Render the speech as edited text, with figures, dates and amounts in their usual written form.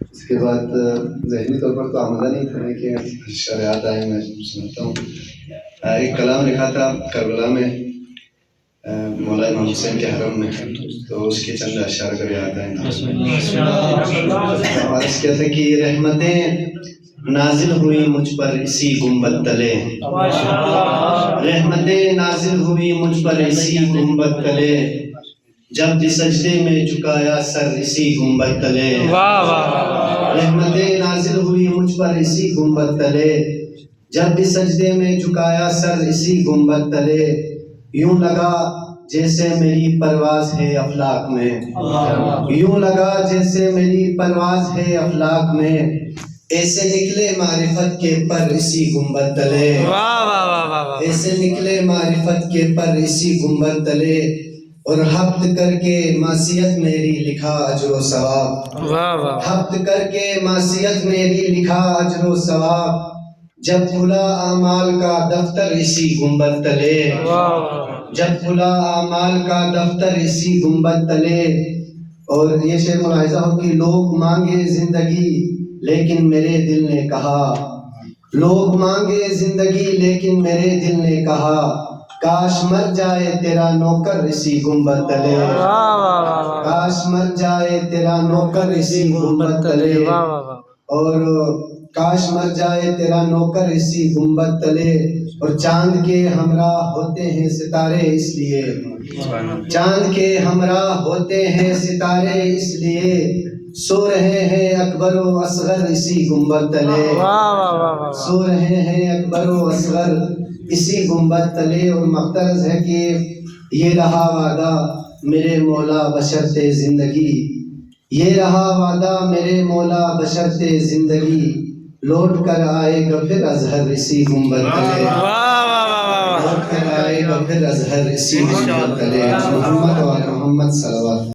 اس کے بعد ذہنی طور پر تو آمدہ نہیں تھا کہ شریعت آئے میں سنتا ہوں. ایک کلام لکھا تھا کربلا میں مولا امام حسین کے حرم میں، تو اس کے چند اشعار کر یاد آئے. عرض کیا تھا کہ رحمتیں نازل ہوئی مجھ پر اسی گنبد تلے، رحمتیں نازل ہوئی مجھ پر اسی گنبد تلے، جب بھی سجدے میں جھکایا سر اسی گنبد تلے. رحمتیں نازل ہوئی مجھ پر اسی گنبد تلے، جب بھی سجدے میں جھکایا سر اسی گنبد تلے. یوں لگا جیسے میری پرواز ہے افلاک میں، یوں لگا جیسے میری پرواز ہے افلاک میں، ایسے نکلے معرفت کے پر اسی گنبد تلے، ایسے نکلے معرفت کے پر اسی گنبد تلے، اور حبت کر کے معصیت میری لکھا اجر و ثواب، حبت کر کے معصیت میری لکھا اجر و ثواب، جب کھلا اعمال کا دفتر اسی گنبد تلے، جب کھلا اعمال کا دفتر اسی گنبد تلے. اور یہ شعر ملاحظہ ہو کہ لوگ مانگے زندگی لیکن میرے دل نے کہا، لوگ مانگے زندگی لیکن میرے دل نے کہا، کاش مر جائے تیرا نوکر اسی گنبد تلے، کاش مر جائے تیرا نوکر اسی گنبد تلے. اور کاش مر جائے تیرا نوکر اسی گنبد تلے، اور چاند کے ہمراہ ہوتے ہیں ستارے اس لیے، چاند کے ہمراہ ہوتے ہیں ستارے اس لیے، سو رہے ہیں اکبر و اصغر اسی گنبد تلے، سو رہے ہیں اکبر و اصغر اسی گنبد تلے. اور مقترض ہے کہ یہ رہا وعدہ میرے مولا بشرط زندگی، یہ رہا وعدہ میرے مولا بشرط زندگی، لوٹ کر آئے گا پھر اظہر اسی گنبد تلے، لوٹ کر آئے گا پھر اظہر اسی گنبد تلے. محمد و محمد صلوات.